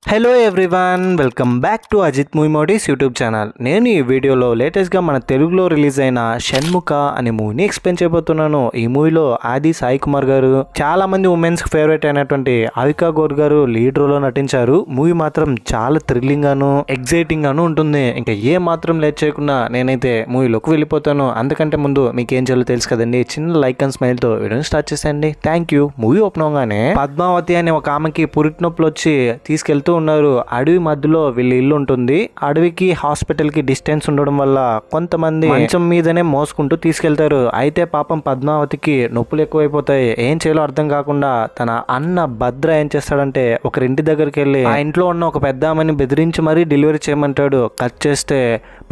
Hello everyone, welcome back to Ajith movie Modies YouTube channel. నేను ఈ వీడియోలో లేటెస్ట్గా మన తెలుగులో రిలీజ్ అయిన షణ్ముఖ అనే మూవీని ఎక్స్ప్లెయిన్ చేయబోతున్నాను. ఈ మూవీలో ఆది సాయి కుమార్ గారు, చాలా మంది ఉమెన్స్ ఫేవరెట్ అయినటువంటి అవికా గౌర్ గారు లీడ్ రోల్లో నటించారు. మూవీ మాత్రం చాలా థ్రిల్లింగ్ గాను ఎగ్జైటింగ్ గాను ఉంటుంది. ఇంకా ఏ మాత్రం లేట్ చేయకుండా నేనైతే మూవీలోకి వెళ్ళిపోతాను. అందుకంటే ముందు మీకు ఏం చేయాలో తెలుసు కదండి. చిన్న లైక్ అండ్ స్మైల్ తో వీడియోని స్టార్ట్ చేసేయండి. Thank you. మూవీ ఓపెన్ అవగానే పద్మావతి అనే ఒక ఆమెకి పురిటి నొప్పులు వచ్చి తీసుకెళ్తూ ఉన్నారు. అడవి మధ్యలో వీళ్ళ ఇల్లు ఉంటుంది. అడవికి హాస్పిటల్ కి డిస్టెన్స్ ఉండడం వల్ల కొంతమంది మంచం మీదనే మోసుకుంటూ తీసుకెళ్తారు. అయితే పాపం పద్మావతికి నొప్పులు ఎక్కువైపోతాయి. ఏం చేయాలో అర్థం కాకుండా తన అన్న భద్ర ఏం చేస్తాడంటే ఒకరింటి దగ్గరికి వెళ్ళి ఆ ఇంట్లో ఉన్న ఒక పెద్ద ఆమెని బెదిరించి మరీ డెలివరీ చేయమంటాడు. కట్ చేస్తే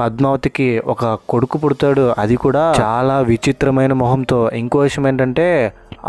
పద్మావతికి ఒక కొడుకు పుడతాడు. అది కూడా చాలా విచిత్రమైన మొహంతో. ఇంకో విషయం ఏంటంటే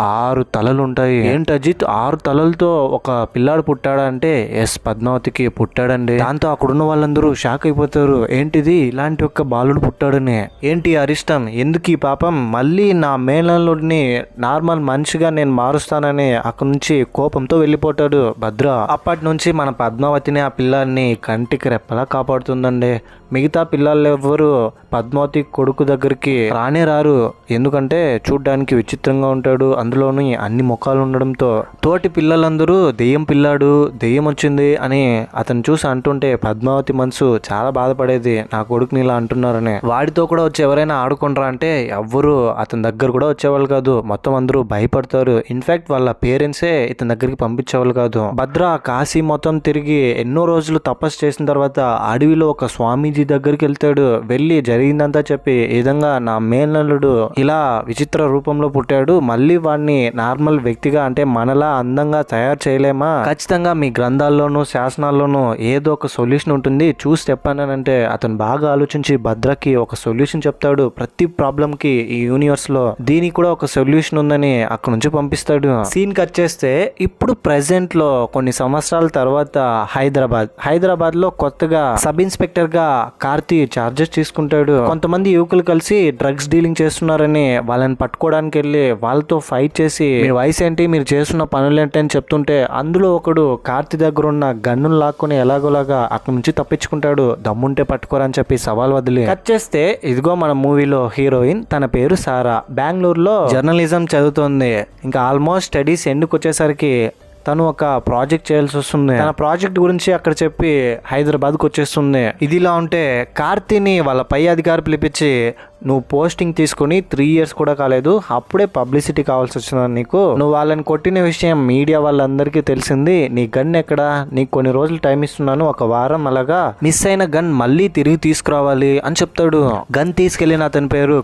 6 తలలు ఉంటాయి. ఏంటి అజిత్ 6 తలలతో ఒక పిల్లాడు పుట్టాడా అంటే ఎస్, పద్మావతికి పుట్టాడండి. దాంతో అక్కడున్న వాళ్ళందరూ షాక్ అయిపోతారు. ఏంటిది ఇలాంటి ఒక బాలుడు పుట్టాడని. ఏంటి అరిష్టం, ఎందుకు ఈ పాపం, మళ్ళీ నా మేనల్లుడిని నార్మల్ మనిషిగా నేను మారుస్తానని అక్కడి నుంచి కోపంతో వెళ్ళిపోతాడు భద్ర. అప్పటి నుంచి మన పద్మావతిని ఆ పిల్లాన్ని కంటికి రెప్పలా కాపాడుతుందండి. మిగతా పిల్లలు ఎవ్వరు పద్మావతి కొడుకు దగ్గరికి రానే రారు. ఎందుకంటే చూడ్డానికి విచిత్రంగా ఉంటాడు. అందులోని అన్ని ముఖాలు ఉండడంతో తోటి పిల్లలందరూ దెయ్యం పిల్లాడు, దెయ్యం వచ్చింది అని అతను చూసి అంటుంటే పద్మావతి మనసు చాలా బాధపడేది. నా కొడుకుని ఇలా అంటున్నారని. వాడితో కూడా వచ్చి ఎవరైనా ఆడుకుంటారా అంటే ఎవ్వరు అతని దగ్గర కూడా వచ్చేవాళ్ళు కాదు. మొత్తం అందరూ భయపడతారు. ఇన్ఫాక్ట్ వాళ్ళ పేరెంట్సే ఇతని దగ్గరికి పంపించేవాళ్ళు కాదు. భద్ర కాశీ మొత్తం తిరిగి ఎన్నో రోజులు తపస్సు చేసిన తర్వాత అడవిలో ఒక స్వామీజీ దగ్గరికి వెళ్తాడు. వెళ్ళి జరిగిందంతా చెప్పి ఈ విధంగా నా మేనల్లుడు ఇలా విచిత్ర రూపంలో పుట్టాడు, మళ్ళీ వాడిని నార్మల్ వ్యక్తిగా అంటే మనలా అందంగా తయారు చేయలేమా, ఖచ్చితంగా మీ గ్రంథాల్లోనూ శాసనాల్లోనూ ఏదో ఒక సొల్యూషన్ ఉంటుంది, చూసి చెప్పానంటే అతను బాగా ఆలోచించి భద్రకి ఒక సొల్యూషన్ చెప్తాడు. ప్రతి ప్రాబ్లం కి ఈ యూనివర్స్ లో దీనికి కూడా ఒక సొల్యూషన్ ఉందని అక్కడ నుంచి పంపిస్తాడు. సీన్ కట్ చేస్తే ఇప్పుడు ప్రెసెంట్ లో కొన్ని సంవత్సరాల తర్వాత హైదరాబాద్ లో కొత్తగా సబ్ ఇన్స్పెక్టర్ గా కార్తీ చార్జెస్ తీసుకుంటాడు. కొంతమంది యువకులు కలిసి డ్రగ్స్ డీలింగ్ చేస్తున్నారని వాళ్ళని పట్టుకోవడానికి వెళ్ళి వాళ్ళతో ఫైట్ చేసి మీ వయసు ఏంటి, మీరు చేస్తున్న పనులు ఏంటి అని చెప్తుంటే అందులో ఒకడు కార్తీ దగ్గర ఉన్న గన్నును లాక్కుని ఎలాగోలాగా అక్కడి నుంచి తప్పించుకుంటాడు. దమ్ముంటే పట్టుకోరని చెప్పి సవాల్ వదిలి. కట్ చేస్తే ఇదిగో మన మూవీలో హీరోయిన్, తన పేరు సారా. బెంగళూరులో జర్నలిజం చదువుతుంది. ఇంకా ఆల్మోస్ట్ స్టడీస్ ఎండ్కి వచ్చేసరికి తను ఒక ప్రాజెక్ట్ చేయాల్సి వస్తుంది. తన ప్రాజెక్ట్ గురించి అక్కడ చెప్పి హైదరాబాద్కి వచ్చేస్తుంది. ఇదిలా ఉంటే కార్తీని వాళ్ళ పై అధికారి పిలిపించి నువ్వు పోస్టింగ్ తీసుకుని 3 years కూడా కాలేదు, అప్పుడే పబ్లిసిటీ కావాల్సి వచ్చింది నీకు. నువ్వు వాళ్ళని కొట్టిన విషయం మీడియా వాళ్ళందరికీ తెలిసింది. నీ గన్ ఎక్కడా, నీకు కొన్ని రోజులు టైం ఇస్తున్నాను, 1 వారం అలాగా మిస్ అయిన గన్ మళ్ళీ తిరిగి తీసుకురావాలి అని చెప్తాడు. గన్ తీసుకెళ్లిన అతని పేరు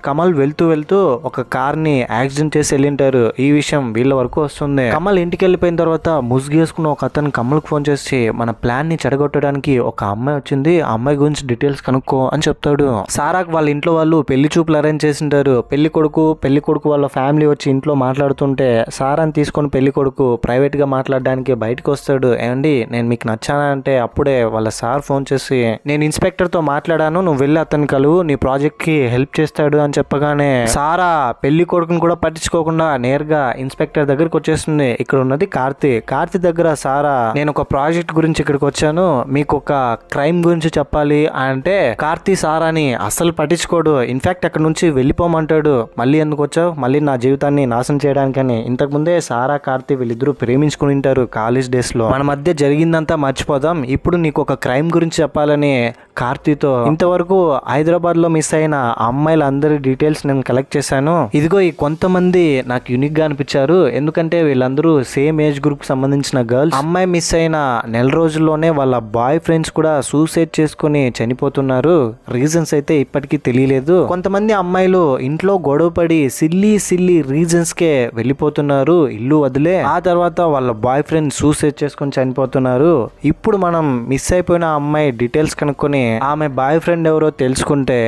కమల్ వెళ్తూ ఒక కార్ ని యాక్సిడెంట్ చేసి వెళ్ళింటారు. ఈ విషయం వీళ్ళ వరకు వస్తుంది. కమల్ ఇంటికి వెళ్ళిపోయిన తర్వాత ముసుగేసుకున్న ఒక అతను కమల్కి ఫోన్ చేసి మన ప్లాన్ ని చెడగొట్టడానికి ఒక అమ్మాయి వచ్చింది, ఆ అమ్మాయి గురించి డీటెయిల్స్ కనుక్కో అని చెప్తాడు. సారాకు వాళ్ళ ఇంట్లో వాళ్ళు పెళ్లి చూపులు అరేంజ్ చేసింటారు. పెళ్లి కొడుకు వాళ్ళ ఫ్యామిలీ వచ్చి ఇంట్లో మాట్లాడుతుంటే సారాని తీసుకొని పెళ్లి కొడుకు ప్రైవేట్ గా మాట్లాడడానికి బయటకు వస్తాడు. ఏమండి నేను మీకు నచ్చానా అంటే అప్పుడే వాళ్ళ సార్ ఫోన్ చేసి నేను ఇన్స్పెక్టర్ తో మాట్లాడాను, నువ్వు వెళ్ళి అతను కలువు, నీ ప్రాజెక్ట్ కి హెల్ప్ చేస్తాడు అని చెప్పగానే సారా పెళ్లి కొడుకుని కూడా పట్టించుకోకుండా నేరుగా ఇన్స్పెక్టర్ దగ్గరికి వచ్చేస్తుంది. ఇక్కడ ఉన్నది కార్తీ దగ్గర సారా నేను ఒక ప్రాజెక్ట్ గురించి ఇక్కడికి వచ్చాను, మీకు ఒక క్రైమ్ గురించి చెప్పాలి అంటే కార్తీ సారాని అస్సలు పట్టించుకోడు. ఇన్ఫాక్ట్ అక్కడ నుంచి వెళ్ళిపోమంటాడు. మళ్ళీ ఎందుకు వచ్చావు, మళ్ళీ నా జీవితాన్ని నాశనం చేయడానికని. ఇంతకు ముందే సారా కార్తీ వీళ్ళిద్దరూ ప్రేమించుకుని ఉంటారు కాలేజ్ డేస్ లో. మన మధ్య జరిగిందంతా మర్చిపోదాం, ఇప్పుడు నీకు ఒక క్రైమ్ గురించి చెప్పాలని కార్తీతో ఇంతవరకు హైదరాబాద్ లో మిస్ అయిన అమ్మాయిల అందరి డీటెయిల్స్ నేను కలెక్ట్ చేశాను. ఇదిగో ఈ కొంతమంది నాకు యూనిక్ గా అనిపించారు. ఎందుకంటే వీళ్ళందరూ సేమ్ ఏజ్ గ్రూప్ కి సంబంధించిన గర్ల్స్. అమ్మాయి మిస్ అయిన నెల రోజుల్లోనే వాళ్ళ బాయ్ ఫ్రెండ్స్ కూడా సూసైడ్ చేసుకుని చనిపోతున్నారు. రీజన్స్ అయితే ఇప్పటికీ తెలియలేదు. కొంతమంది అమ్మాయిలు ఇంట్లో గొడవపడి సిల్లీ రీజన్స్ కే వెళ్ళిపోతున్నారు ఇల్లు వదిలే. ఆ తర్వాత వాళ్ళ బాయ్ ఫ్రెండ్ సూసైడ్ చేసుకుని చనిపోతున్నారు. ఇప్పుడు మనం మిస్ అయిపోయిన అమ్మాయి డీటెయిల్స్ కనుక్కొని ఆమె బాయ్ ఫ్రెండ్ ఎవరో తెలుసుకుంటే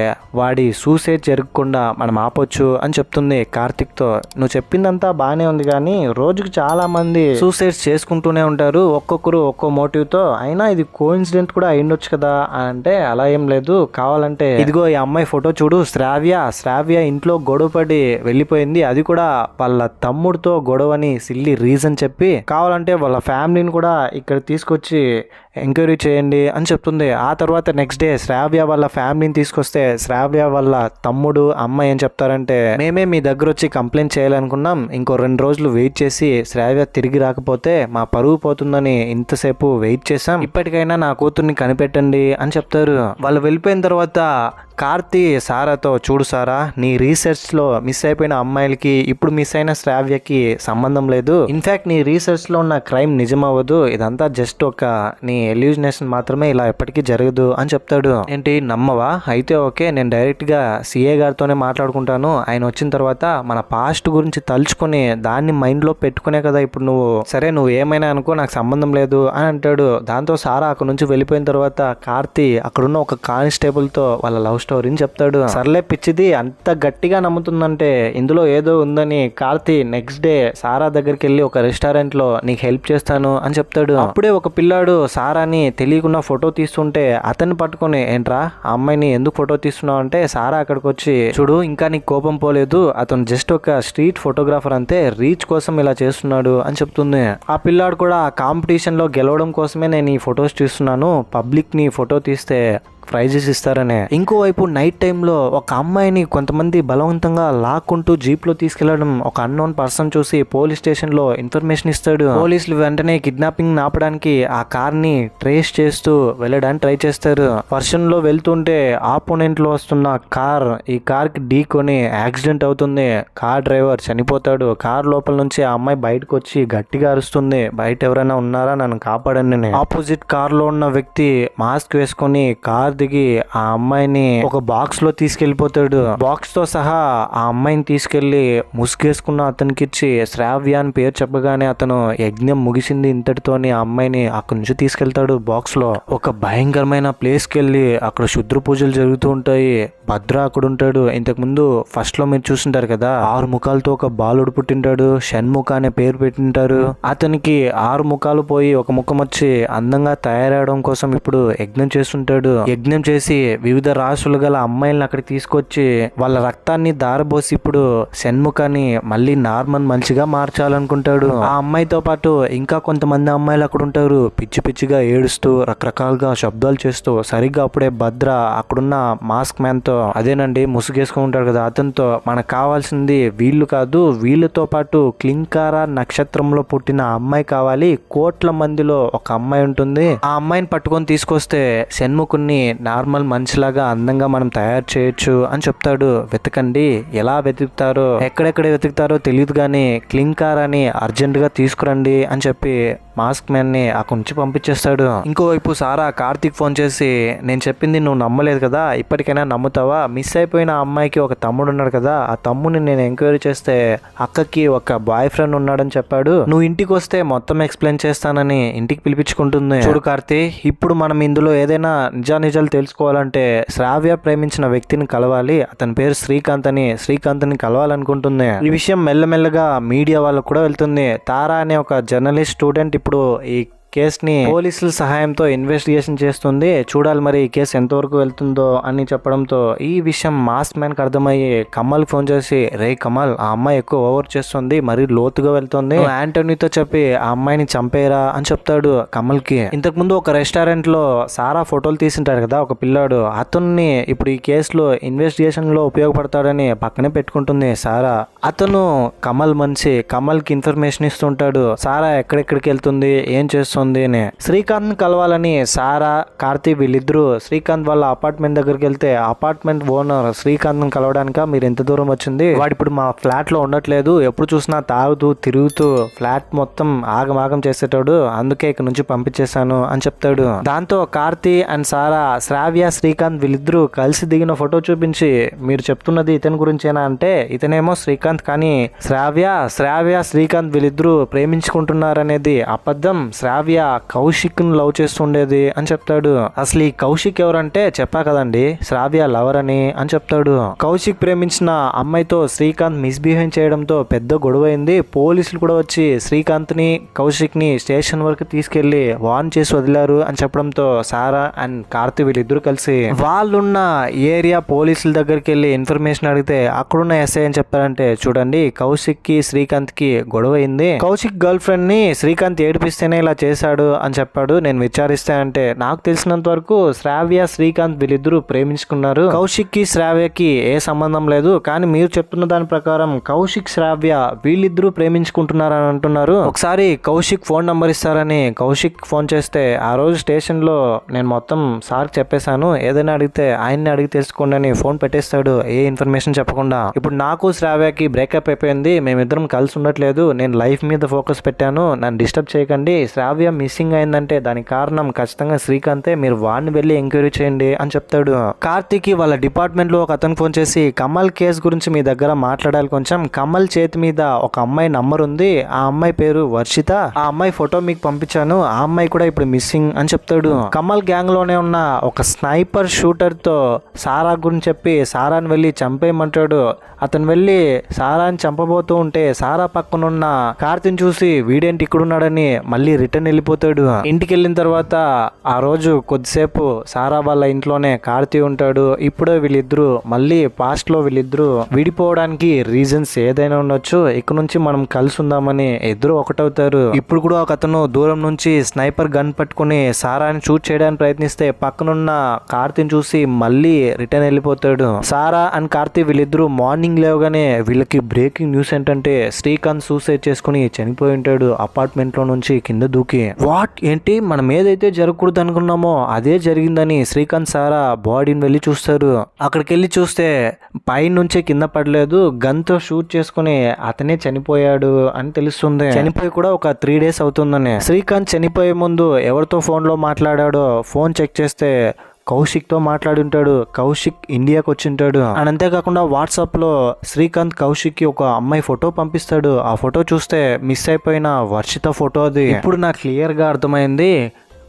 వాడి సూసైడ్ జరగకుండా మనం ఆపొచ్చు అని చెప్తుంది కార్తిక్ తో. నువ్వు చెప్పిందంతా బానే ఉంది కానీ రోజుకి చాలా మంది సూసైడ్స్ చేసుకుంటూనే ఉంటారు, ఒక్కొక్కరు ఒక్కో మోటివ్ తో. అయినా ఇది కోఇన్సిడెంట్ కూడా అయ్యుండొచ్చు కదా అంటే అలా ఏం లేదు. కావాలంటే ఇదిగో ఈ అమ్మాయి ఫోటో ఫోటో చూడు, శ్రావ్య ఇంట్లో గొడవ పడి వెళ్ళిపోయింది, అది కూడా వాళ్ళ తమ్ముడితో గొడవని సిల్లీ రీజన్ చెప్పి కావాలంటే వాళ్ళ ఫ్యామిలీని కూడా ఇక్కడ తీసుకొచ్చి ఎంక్వైరీ చేయండి అని చెప్తుంది. ఆ తర్వాత నెక్స్ట్ డే శ్రావ్య వాళ్ళ ఫ్యామిలీని తీసుకొస్తే శ్రావ్య వాళ్ళ తమ్ముడు అమ్మాయి ఏం చెప్తారంటే, మేమే మీ దగ్గర వచ్చి కంప్లైంట్ చేయాలనుకున్నాం, ఇంకో 2 రోజులు వెయిట్ చేసి శ్రావ్య తిరిగి రాకపోతే మా పరువు పోతుందని ఇంతసేపు వెయిట్ చేసాం, ఇప్పటికైనా నా కూతుర్ని కనిపెట్టండి అని చెప్తారు. వాళ్ళు వెళ్ళిపోయిన తర్వాత కార్తీ సారాతో, చూడు సారా, నీ రీసెర్చ్లో మిస్ అయిపోయిన అమ్మాయిలకి ఇప్పుడు మిస్ అయిన శ్రావ్యకి సంబంధం లేదు, ఇన్ఫ్యాక్ట్ నీ రీసెర్చ్లో ఉన్న క్రైమ్ నిజమవ్వదు, ఇదంతా జస్ట్ ఒక నీ ఎల్యూజినేషన్ మాత్రమే, ఇలా ఎప్పటికీ జరగదు అని చెప్తాడు. ఏంటి నమ్మవా? అయితే ఓకే, నేను డైరెక్ట్గా సిఏ గారితోనే మాట్లాడుకుంటాను, ఆయన వచ్చిన తర్వాత మన పాస్ట్ గురించి తలుచుకొని దాన్ని మైండ్లో పెట్టుకునే కదా ఇప్పుడు నువ్వు, సరే నువ్వు ఏమైనా అనుకో, నాకు సంబంధం లేదు అని అంటాడు. దాంతో సారా అక్కడ నుంచి వెళ్ళిపోయిన తర్వాత కార్తీ అక్కడున్న ఒక కానిస్టేబుల్తో వాళ్ళ లవ్ స్టోరీని చెప్తాడు. సర్లే పిచ్చిది, అంత గట్టిగా నమ్ముతుందంటే ఇందులో ఏదో ఉందని కార్తీ నెక్స్ట్ డే సారా దగ్గరికి వెళ్ళి ఒక రెస్టారెంట్ లో నీకు హెల్ప్ చేస్తాను అని చెప్తాడు. అప్పుడే ఒక పిల్లాడు సారాని తెలియకుండా ఫోటో తీస్తుంటే అతన్ని పట్టుకొని, ఏంట్రా ఆ అమ్మాయిని ఎందుకు ఫోటో తీస్తున్నావు అంటే, సారా అక్కడికి వచ్చి, చూడు ఇంకా నీకు కోపం పోలేదు, అతను జస్ట్ ఒక స్ట్రీట్ ఫోటోగ్రాఫర్ అంతే, రీచ్ కోసం ఇలా చేస్తున్నాడు అని చెప్తుంది. ఆ పిల్లాడు కూడా కాంపిటీషన్ లో గెలవడం కోసమే నేను ఈ ఫొటోస్ తీస్తున్నాను, పబ్లిక్ ని ఫోటో తీస్తే ప్రైజెస్ ఇస్తారనే. ఇంకోవైపు నైట్ టైంలో ఒక అమ్మాయిని కొంతమంది బలవంతంగా లాక్కుంటూ జీప్ లో తీసుకెళ్లడం ఒక అన్నోన్ పర్సన్ చూసి పోలీస్ స్టేషన్ లో ఇన్ఫర్మేషన్ ఇస్తాడు. పోలీసులు వెంటనే కిడ్నాపింగ్ ఆపడానికి ఆ కార్ ని ట్రేస్ చేస్తూ వెళ్ళడానికి ట్రై చేస్తారు. వర్షన్ లో వెళ్తుంటే ఆపోనెంట్ లో వస్తున్న కార్ ఈ కార్ కి ఢీకొని యాక్సిడెంట్ అవుతుంది, కార్ డ్రైవర్ చనిపోతాడు. కార్ లోపల నుంచి ఆ అమ్మాయి బయటకు వచ్చి గట్టిగా అరుస్తుంది, బయట ఎవరైనా ఉన్నారా, నన్ను కాపాడండి. ఆపోజిట్ కార్ లో ఉన్న వ్యక్తి మాస్క్ వేసుకొని కార్ దిగి ఆ అమ్మాయిని ఒక బాక్స్ లో తీసుకెళ్లిపోతాడు. బాక్స్ తో సహా ఆ అమ్మాయిని తీసుకెళ్లి ముసుగేసుకున్న అతనికి ఇచ్చి శ్రావ్య అని పేరు చెప్పగానే అతను యజ్ఞం ముగిసింది ఇంతటితోని ఆ అమ్మాయిని అక్కడి నుంచి తీసుకెళ్తాడు బాక్స్ లో. ఒక భయంకరమైన ప్లేస్ కి వెళ్ళి అక్కడ శుద్ర పూజలు జరుగుతూ ఉంటాయి. భద్ర అక్కడ ఉంటాడు. ఇంతకు ముందు ఫస్ట్ లో మీరు చూసింటారు కదా, 6 ముఖాలతో ఒక బాలుడు పుట్టింటాడు, షణ్ముఖ అనే పేరు పెట్టింటారు. అతనికి 6 ముఖాలు పోయి ఒక ముఖం వచ్చి అందంగా తయారవడం కోసం ఇప్పుడు యజ్ఞం చేస్తుంటాడు. యజ్ఞం చేసి వివిధ రాసులు గల అమ్మాయిలను అక్కడికి తీసుకొచ్చి వాళ్ళ రక్తాన్ని దారబోసి ఇప్పుడు షణ్ముఖాన్ని మళ్ళీ నార్మల్ మనిషిగా మార్చాలనుకుంటాడు. ఆ అమ్మాయితో పాటు ఇంకా కొంతమంది అమ్మాయిలు అక్కడ ఉంటారు, పిచ్చి పిచ్చిగా ఏడుస్తూ రకరకాలుగా శబ్దాలు చేస్తూ. సరిగ్గా అప్పుడే భద్ర అక్కడున్న మాస్క్ మ్యాన్ తో, అదేనండి ముసుగేసుకుని ఉంటాడు కదా, అతనితో, మనకు కావాల్సింది వీళ్ళు కాదు, వీళ్ళతో పాటు క్లింకారా నక్షత్రంలో పుట్టిన అమ్మాయి కావాలి, కోట్ల మందిలో ఒక అమ్మాయి ఉంటుంది, ఆ అమ్మాయిని పట్టుకొని తీసుకొస్తే షణ్ముఖుని నార్మల్ మనిషిలాగా అందంగా మనం తయారు చేయొచ్చు అని చెప్తాడు. వెతకండి, ఎలా వెతుకుతారో ఎక్కడెక్కడ వెతుకుతారో తెలియదు కానీ క్లింకార్ అని అర్జెంట్ గా తీసుకురండి అని చెప్పి మాస్క్ మ్యాన్ ని అక్కడి నుంచి పంపించేస్తాడు. ఇంకోవైపు సారా కార్తీక్ ఫోన్ చేసి, నేను చెప్పింది నువ్వు నమ్మలేదు కదా, ఇప్పటికైనా నమ్ముతావా, మిస్ అయిపోయిన అమ్మాయికి ఒక తమ్ముడు ఉన్నాడు కదా, ఆ తమ్ముడిని నేను ఎంక్వైరీ చేస్తే అక్కకి ఒక బాయ్ ఫ్రెండ్ ఉన్నాడని చెప్పాడు, నువ్వు ఇంటికి వస్తే మొత్తం ఎక్స్ప్లెయిన్ చేస్తానని ఇంటికి పిలిపించుకుంటుంది. చూడు కార్తీ, ఇప్పుడు మనం ఇందులో ఏదైనా నిజాలు తెలుసుకోవాలంటే శ్రావ్య ప్రేమించిన వ్యక్తిని కలవాలి, అతని పేరు శ్రీకాంత్ అని, శ్రీకాంత్ని కలవాలనుకుంటుంది. ఈ విషయం మెల్లమెల్లగా మీడియా వాళ్ళకు కూడా వెళ్తుంది. తారా అనే ఒక జర్నలిస్ట్ స్టూడెంట్ ఇప్పుడు ఈ కేసుని పోలీసుల సహాయంతో ఇన్వెస్టిగేషన్ చేస్తుంది, చూడాలి మరి ఈ కేసు ఎంతవరకు వెళ్తుందో అని చెప్పడంతో ఈ విషయం మాస్క్ మ్యాన్ కి అర్థమయ్యి కమల్ ఫోన్ చేసి, రే కమల్, ఆ అమ్మాయి ఎక్కువ ఓవర్ చేస్తుంది, మరీ లోతుగా వెళ్తుంది, యాంటోనీతో చెప్పి ఆ అమ్మాయిని చంపేరా అని చెప్తాడు కమల్ కి. ఇంతకు ముందు ఒక రెస్టారెంట్ లో సారా ఫోటోలు తీసింటాడు కదా ఒక పిల్లాడు, అతన్ని ఇప్పుడు ఈ కేసులో ఇన్వెస్టిగేషన్ లో ఉపయోగపడతాడని పక్కనే పెట్టుకుంటుంది సారా. అతను కమల్ మనిషి, కమల్ కి ఇన్ఫర్మేషన్ ఇస్తుంటాడు, సారా ఎక్కడెక్కడికి వెళ్తుంది, ఏం చేస్తుంది. శ్రీకాంత్ కలవాలని సారా కార్తీ వీళ్ళిద్దరూ శ్రీకాంత్ వాళ్ళ అపార్ట్మెంట్ దగ్గరికి వెళ్తే అపార్ట్మెంట్ ఓనర్ శ్రీకాంత్ కలవడానిక మీరు ఎంత దూరం వచ్చింది, వాడు ఇప్పుడు మా ఫ్లాట్ లో ఉండట్లేదు, ఎప్పుడు చూసినా తాగుతూ తిరుగుతూ ఫ్లాట్ మొత్తం ఆగమాగం చేసేటాడు, అందుకే ఇక్కడ నుంచి పంపించేశాను అని చెప్తాడు. దాంతో కార్తీ అండ్ సారా శ్రావ్య శ్రీకాంత్ వీళ్ళిద్దరూ కలిసి దిగిన ఫోటో చూపించి, మీరు చెప్తున్నది ఇతని గురించేనా అంటే, ఇతనేమో శ్రీకాంత్ కానీ శ్రావ్య శ్రీకాంత్ వీళ్ళిద్దరూ ప్రేమించుకుంటున్నారనేది అబద్ధం, శ్రావ్య శ్రావ్య కౌశిక్ ను లవ్ చేస్తుండేది అని చెప్తాడు. అసలు ఈ కౌశిక్ ఎవరంటే చెప్పా కదండి, శ్రావ్య లవర్ అని చెప్తాడు. కౌశిక్ ప్రేమించిన అమ్మాయితో శ్రీకాంత్ మిస్బిహేవ్ చేయడంతో పెద్ద గొడవైంది. పోలీసులు కూడా వచ్చి శ్రీకాంత్ ని కౌశిక్ ని స్టేషన్ వరకు తీసుకెళ్లి వార్న్ చేసి వదిలారు అని చెప్పడంతో సారా అండ్ కార్తీ వీళ్ళిద్దరూ కలిసి వాళ్ళున్న ఏరియా పోలీసుల దగ్గరికి వెళ్ళి ఇన్ఫర్మేషన్ అడిగితే అక్కడున్న ఎస్ఐ అని చెప్పారంటే, చూడండి కౌశిక్ కి శ్రీకాంత్ కి గొడవ అయింది, కౌశిక్ గర్ల్ ఫ్రెండ్ ని శ్రీకాంత్ ఏడిపిస్తేనే ఇలా చేశాడు అని చెప్పాడు. నేను విచారిస్తే అంటే నాకు తెలిసినంత వరకు శ్రావ్య శ్రీకాంత్ వీళ్ళిద్దరూ ప్రేమించుకున్నారు, కౌశిక్ కి శ్రావ్యకి ఏ సంబంధం లేదు. కానీ మీరు చెప్తున్న దాని ప్రకారం కౌశిక్ శ్రావ్య వీళ్ళిద్దరూ ప్రేమించుకుంటున్నారు అని అంటున్నారు. ఒకసారి కౌశిక్ ఫోన్ నంబర్ ఇస్తారని కౌశిక్ ఫోన్ చేస్తే ఆ రోజు స్టేషన్ లో నేను మొత్తం సార్ చెప్పేశాను, ఏదైనా అడిగితే ఆయన్ని అడిగి తెలుసుకోండి అని ఫోన్ పెట్టేస్తాడు, ఏ ఇన్ఫర్మేషన్ చెప్పకుండా. ఇప్పుడు నాకు శ్రావ్యకి బ్రేకప్ అయిపోయింది, మేమిద్దరం కలిసి ఉండట్లేదు, నేను లైఫ్ మీద ఫోకస్ పెట్టాను, నన్ను డిస్టర్బ్ చేయకండి. శ్రావ్య మిస్సింగ్ అయిందంటే దానికి కారణం ఖచ్చితంగా శ్రీకాంతే, మీరు వాడిని వెళ్ళి ఎంక్వైరీ చేయండి అని చెప్తాడు. కార్తీక్ వాళ్ళ డిపార్ట్మెంట్ లో ఒక అతను ఫోన్ చేసి కమల్ కేసు గురించి మీ దగ్గర మాట్లాడాలి కొంచెం, కమల్ చేతి మీద ఒక అమ్మాయి నంబర్ ఉంది, ఆ అమ్మాయి పేరు వర్షిత, ఆ అమ్మాయి ఫోటో మీకు పంపించాను, ఆ అమ్మాయి కూడా ఇప్పుడు మిస్సింగ్ అని చెప్తాడు. కమల్ గ్యాంగ్ లోనే ఉన్న ఒక స్నైపర్ షూటర్ తో సారా గురించి చెప్పి సారాని వెళ్ళి చంపేయమంటాడు. అతను వెళ్ళి సారాని చంపబోతూ ఉంటే సారా పక్కనున్న కార్తీని చూసి వీడేంటి ఇక్కడున్నాడని మళ్ళీ రిటర్న్ వెళ్ళిపోతాడు. ఇంటికి వెళ్ళిన తర్వాత ఆ రోజు కొద్దిసేపు సారా వాళ్ళ ఇంట్లోనే కార్తీ ఉంటాడు. ఇప్పుడే వీళ్ళిద్దరూ మళ్ళీ పాస్ట్ లో వీళ్ళిద్దరూ విడిపోవడానికి రీజన్స్ ఏదైనా ఉండొచ్చు, ఇక్కడ నుంచి మనం కలిసి ఉందామని ఇద్దరు ఒకటవుతారు. ఇప్పుడు కూడా ఒక అతను దూరం నుంచి స్నైపర్ గన్ పట్టుకుని సారాని షూట్ చేయడానికి ప్రయత్నిస్తే పక్కనున్న కార్తీని చూసి మళ్ళీ రిటర్న్ వెళ్ళిపోతాడు. సారా అండ్ కార్తీ వీళ్ళిద్దరూ మార్నింగ్ లేవగానే వీళ్ళకి బ్రేకింగ్ న్యూస్ ఏంటంటే శ్రీకాంత్ సూసైడ్ చేసుకుని చనిపోయి ఉంటాడు అపార్ట్మెంట్ లో నుంచి కింద దూకి. వాట్ ఏంటి, మనం ఏదైతే జరగకూడదు అనుకున్నామో అదే జరిగిందని శ్రీకాంత్ సారా బాడీని వెళ్ళి చూస్తారు. అక్కడికి వెళ్ళి చూస్తే పైన నుంచే కింద పడలేదు, గన్ తో షూట్ చేసుకుని అతనే చనిపోయాడు అని తెలుస్తుంది. చనిపోయి కూడా ఒక 3 days అవుతుందని. శ్రీకాంత్ చనిపోయే ముందు ఎవరితో ఫోన్ లో మాట్లాడాడో ఫోన్ చెక్ చేస్తే కౌశిక్ తో మాట్లాడి ఉంటాడు. కౌశిక్ ఇండియాకి వచ్చి ఉంటాడు. అండ్ అంతేకాకుండా వాట్సాప్ లో శ్రీకాంత్ కౌశిక్ కి ఒక అమ్మాయి ఫోటో పంపిస్తాడు. ఆ ఫోటో చూస్తే మిస్ అయిపోయిన వర్షిత ఫోటో అది. ఇప్పుడు నాకు క్లియర్ గా అర్థమైంది,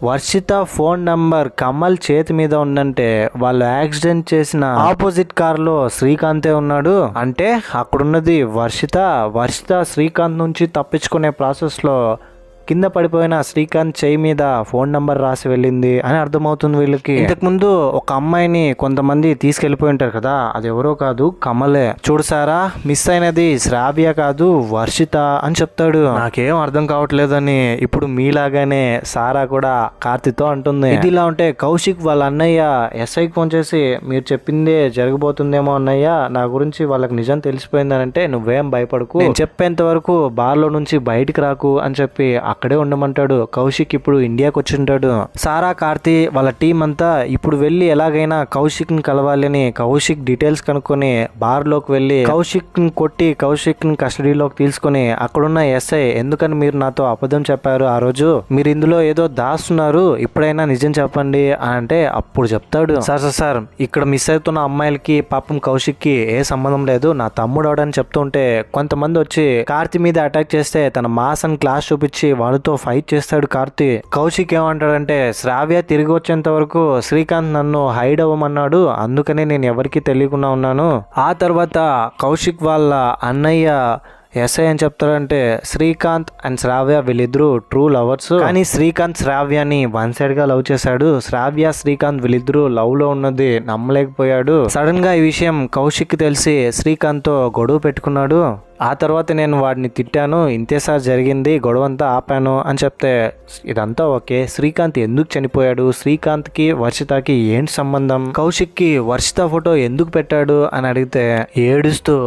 వర్షిత ఫోన్ నంబర్ కమల్ చేతి మీద ఉందంటే వాళ్ళు యాక్సిడెంట్ చేసిన ఆపోజిట్ కార్ లో శ్రీకాంతే ఉన్నాడు. అంటే అక్కడున్నది వర్షిత శ్రీకాంత్ నుంచి తప్పించుకునే ప్రాసెస్ లో కింద పడిపోయిన శ్రీకాంత్ చేయి మీద ఫోన్ నంబర్ రాసి వెళ్ళింది అని అర్థమవుతుంది వీళ్ళకి. ఇంతకు ముందు ఒక అమ్మాయిని కొంతమంది తీసుకెళ్లిపోయి ఉంటారు కదా, అది ఎవరో కాదు కమలే. చూడు సారా, మిస్ అయినది శ్రావ్య కాదు వర్షిత అని చెప్తాడు. నాకేం అర్థం కావట్లేదని ఇప్పుడు మీలాగానే సారా కూడా కార్తీతో అంటుంది. ఇది ఇలా ఉంటే కౌశిక్ వాళ్ళ అన్నయ్య ఎస్ఐకి ఫోన్ చేసి మీరు చెప్పిందే జరగబోతుందేమో అన్నయ్య, నా గురించి వాళ్ళకి నిజం తెలిసిపోయిందని అంటే నువ్వేం భయపడకు, నేను చెప్పేంత వరకు బార్లో నుంచి బయటికి రాకు అని చెప్పి అక్కడే ఉండమంటాడు. కౌశిక్ ఇప్పుడు ఇండియాకి వచ్చింటాడు. సారా కార్తీ వాళ్ళ టీం అంతా ఇప్పుడు వెళ్ళి ఎలాగైనా కౌశిక్ ని కలవాలని కౌశిక్ డీటెయిల్స్ కనుక్కొని బార్ లోకి వెళ్ళి కౌశిక్ ని కొట్టి కౌశిక్ ని కస్టడీలోకి తీసుకుని అక్కడున్న ఎస్ఐ ఎందుకని మీరు నాతో అబద్ధం చెప్పారు, ఆ రోజు మీరు ఇందులో ఏదో దాస్తున్నారు, ఇప్పుడైనా నిజం చెప్పండి అంటే అప్పుడు చెప్తాడు, సార్ ఇక్కడ మిస్ అవుతున్న అమ్మాయిలకి పాపం కౌశిక్ కి ఏ సంబంధం లేదు, నా తమ్ముడు అవడని చెప్తుంటే కొంతమంది వచ్చి కార్తీ మీద అటాక్ చేస్తే తన మాస్ అని క్లాస్ చూపించి వాళ్ళతో ఫైట్ చేస్తాడు కార్తీ. కౌశిక్ ఏమంటాడంటే శ్రావ్య తిరిగి వచ్చేంత వరకు శ్రీకాంత్ నన్ను హైడ్ అవ్వమన్నాడు, అందుకనే నేను ఎవరికి తెలియకుండా ఉన్నాను. ఆ తర్వాత కౌశిక్ వాళ్ళ అన్నయ్య ఎస్ఐ అని చెప్తారంటే శ్రీకాంత్ అండ్ శ్రావ్య వీళ్ళిద్దరూ ట్రూ లవర్స్, కానీ శ్రీకాంత్ శ్రావ్యాని 1 side గా లవ్ చేశాడు. శ్రావ్య శ్రీకాంత్ వీళ్ళిద్దరూ లవ్ లో ఉన్నది నమ్మలేకపోయాడు. సడన్ గా ఈ విషయం కౌశిక్ తెలిసి శ్రీకాంత్ తో గొడవ పెట్టుకున్నాడు. ఆ తర్వాత నేను వాడిని తిట్టాను, ఇంతే సార్ జరిగింది, గొడవంతా ఆపాను అని చెప్తే ఇదంతా ఓకే, శ్రీకాంత్ ఎందుకు చనిపోయాడు, శ్రీకాంత్ కి వర్షితకి ఏంటి సంబంధం, కౌశిక్ కి వర్షిత ఫోటో ఎందుకు పెట్టాడు అని అడిగితే ఏడుస్తూ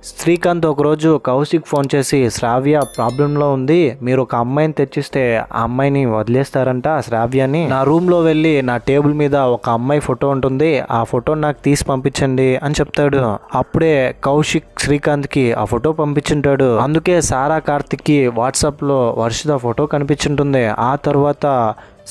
శ్రీకాంత్ ఒకరోజు కౌశిక్ ఫోన్ చేసి శ్రావ్య ప్రాబ్లంలో ఉంది, మీరు ఒక అమ్మాయిని తెచ్చిస్తే ఆ అమ్మాయిని వదిలేస్తారంట శ్రావ్యాని, నా రూమ్ లో వెళ్ళి నా టేబుల్ మీద ఒక అమ్మాయి ఫోటో ఉంటుంది, ఆ ఫోటో నాకు తీసి పంపించండి అని చెప్తాడు. అప్పుడే కౌశిక్ శ్రీకాంత్ కి ఆ ఫోటో పంపించుంటాడు. అందుకే సారా కార్తిక్ కి వాట్సాప్ లో వర్షిత ఫోటో కనిపించుంటుంది. ఆ తర్వాత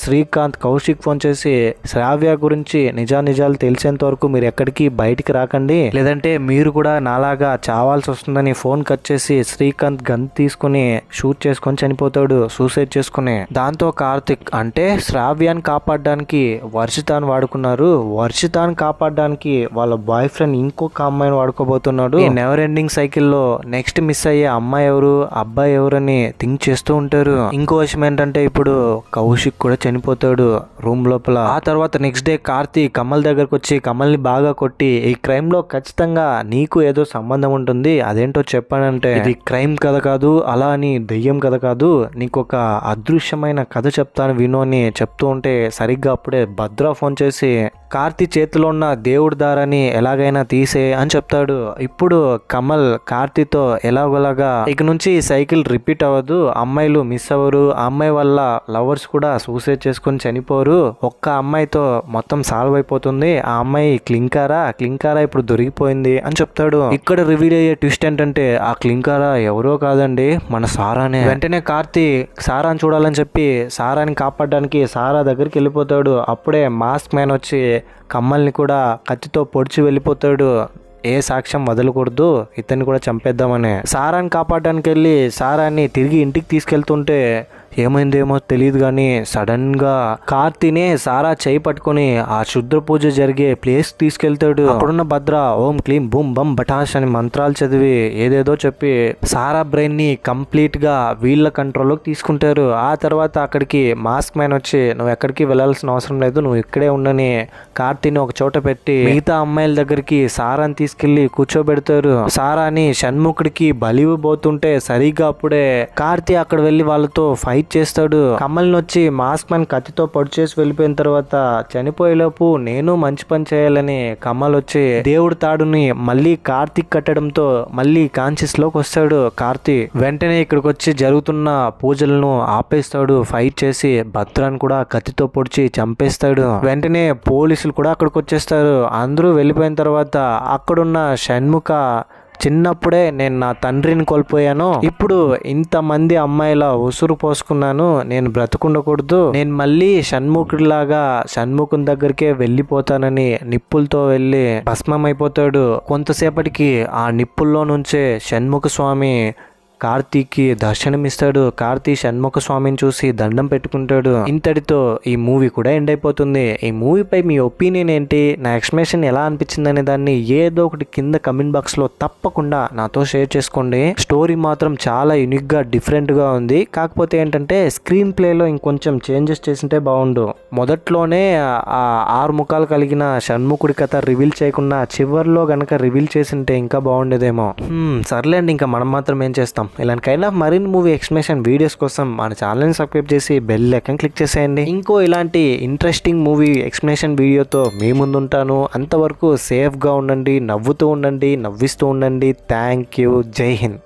శ్రీకాంత్ కౌశిక్ ఫోన్ చేసి శ్రావ్య గురించి నిజాలు తెలిసేంత వరకు మీరు ఎక్కడికి బయటికి రాకండి, లేదంటే మీరు కూడా నాలాగా చావాల్సి వస్తుందని ఫోన్ కట్ చేసి శ్రీకాంత్ గన్ తీసుకుని షూట్ చేసుకొని చనిపోతాడు, సూసైడ్ చేసుకుని. దాంతో కార్తిక్ అంటే శ్రావ్యాన్ని కాపాడడానికి వర్షితాన్ని వాడుకున్నారు, వర్షితాన్ని కాపాడడానికి వాళ్ళ బాయ్ ఫ్రెండ్ ఇంకొక అమ్మాయిని వాడుకోబోతున్నాడు. ఈ నెవర్ ఎండింగ్ సైకిల్లో నెక్స్ట్ మిస్ అయ్యే అమ్మాయి ఎవరు అబ్బాయి ఎవరు అని థింక్ చేస్తూ ఉంటారు. ఇంకో విషయం ఏంటంటే ఇప్పుడు కౌశిక్ కూడా చనిపోతాడు రూమ్ లోపల. ఆ తర్వాత నెక్స్ట్ డే కార్తీ కమల్ దగ్గరకు వచ్చి కమల్ని బాగా కొట్టి ఈ క్రైమ్ లో ఖచ్చితంగా నీకు ఏదో సంబంధం ఉంటుంది, అదేంటో చెప్పానంటే ఇది క్రైమ్ కథ కాదు, అలా అని దెయ్యం కథ కాదు, నీకు ఒక అదృశ్యమైన కథ చెప్తాను విను అని చెప్తూ ఉంటే సరిగ్గా అప్పుడే భద్ర ఫోన్ చేసి కార్తీ చేతిలో ఉన్న దేవుడి దారాన్ని ఎలాగైనా తీసే అని చెప్తాడు. ఇప్పుడు కమల్ కార్తీతో ఎలాగోలాగా ఇక నుంచి సైకిల్ రిపీట్ అవ్వదు, అమ్మాయిలు మిస్ అవ్వరు, ఆ అమ్మాయి వల్ల లవర్స్ కూడా సూసైడ్ చేసుకుని చనిపోరు, ఒక్క అమ్మాయితో మొత్తం సాల్వ్ అయిపోతుంది, ఆ అమ్మాయి క్లింకారా ఇప్పుడు దొరికిపోయింది అని చెప్తాడు. ఇక్కడ రివీల్ అయ్యే ట్విస్ట్ ఏంటంటే ఆ క్లింకారా ఎవరో కాదండి మన సారానే. వెంటనే కార్తీ సారాని చూడాలని చెప్పి సారాని కాపాడడానికి సారా దగ్గరికి వెళ్ళిపోతాడు. అప్పుడే మాస్క్ మ్యాన్ వచ్చి కమ్మల్ని కూడా కత్తితో పొడిచి వెళ్ళిపోతాడు, ఏ సాక్ష్యం వదలకూడదు, ఇతన్ని కూడా చంపేద్దామని. సారాన్ని కాపాడడానికి వెళ్ళి సారాన్ని తిరిగి ఇంటికి తీసుకెళ్తుంటే ఏమైందేమో తెలియదు కానీ సడన్ గా కార్తీనే సారా చేయి పట్టుకుని ఆ శుద్ర పూజ జరిగే ప్లేస్ తీసుకెళ్తాడు. అక్కడున్న భద్ర ఓం క్లీం బూమ్ బం బటాష్ అని మంత్రాలు చదివి ఏదేదో చెప్పి సారా బ్రెయిన్ ని కంప్లీట్ గా వీళ్ళ కంట్రోల్లోకి తీసుకుంటారు. ఆ తర్వాత అక్కడికి మాస్క్ మ్యాన్ వచ్చి నువ్వు ఎక్కడికి వెళ్ళాల్సిన అవసరం లేదు, నువ్వు ఇక్కడే ఉండని కార్తీని ఒక చోట పెట్టి మిగతా అమ్మాయిల దగ్గరికి సారాని తీసుకెళ్లి కూర్చోబెడతారు. సారాని షణ్ముఖుడికి బలివ్వబోతుంటే సరిగ్గా అప్పుడే కార్తీ అక్కడ వెళ్లి వాళ్ళతో ఫైట్ చేస్తాడు. కమల్ని వచ్చి మాస్క్ మ్యాన్ కత్తితో పొడి చేసి వెళ్ళిపోయిన తర్వాత చనిపోయేలోపు నేను మంచి పని చేయాలని కమల్ వచ్చి దేవుడి తాడుని మళ్ళీ కార్తీక్ కట్టడంతో మళ్ళీ కాన్షియస్ లోకి వస్తాడు కార్తీక్. వెంటనే ఇక్కడికి వచ్చి జరుగుతున్న పూజలను ఆపేస్తాడు, ఫైట్ చేసి భద్రాన్ని కూడా కత్తితో పొడిచి చంపేస్తాడు. వెంటనే పోలీసులు కూడా అక్కడికి వచ్చేస్తారు. అందరూ వెళ్ళిపోయిన తర్వాత అక్కడున్న షణ్ముఖ చిన్నప్పుడే నేను నా తండ్రిని కోల్పోయాను, ఇప్పుడు ఇంతమంది అమ్మాయిల ఉసురు పోసుకున్నాను, నేను బ్రతుకుండకూడదు, నేను మళ్ళీ షణ్ముఖుడిలాగా షణ్ముఖుని దగ్గరికే వెళ్ళిపోతానని నిప్పులతో వెళ్ళి భస్మం అయిపోతాడు. కొంతసేపటికి ఆ నిప్పుల్లో నుంచే షణ్ముఖ స్వామి కార్తీకి దర్శనమిస్తాడు. కార్తీ షణ్ముఖ స్వామిని చూసి దండం పెట్టుకుంటాడు. ఇంతటితో ఈ మూవీ కూడా ఎండ్ అయిపోతుంది. ఈ మూవీపై మీ ఒపీనియన్ ఏంటి, నా ఎక్స్ప్లెనేషన్ ఎలా అనిపించింది అనే దాన్ని ఏదో ఒకటి కింద కమెంట్ బాక్స్ లో తప్పకుండా నాతో షేర్ చేసుకోండి. స్టోరీ మాత్రం చాలా యూనిక్ గా డిఫరెంట్ గా ఉంది. కాకపోతే ఏంటంటే స్క్రీన్ ప్లే లో ఇంకొంచెం చేంజెస్ చేసింటే బాగుండు. మొదట్లోనే ఆ 6 ముఖాలు కలిగిన షణ్ముఖుడి కథ రివీల్ చేయకుండా చివర్లో గనక రివీల్ చేసింటే ఇంకా బాగుండేదేమో. సర్లేండి, ఇంకా మనం మాత్రం ఏం చేస్తాం. ఇలాంటి కైండ్ ఆఫ్ మరిన్ని మూవీ ఎక్స్ప్లెనేషన్ వీడియోస్ కోసం మన ఛానల్ని సబ్స్క్రైబ్ చేసి బెల్ ఐకాన్ క్లిక్ చేసేయండి. ఇంకో ఇలాంటి ఇంట్రెస్టింగ్ మూవీ ఎక్స్ప్లెనేషన్ వీడియోతో మీ ముందుంటాను. అంతవరకు సేఫ్గా ఉండండి, నవ్వుతూ ఉండండి, నవ్విస్తూ ఉండండి. Thank you. జై హింద్.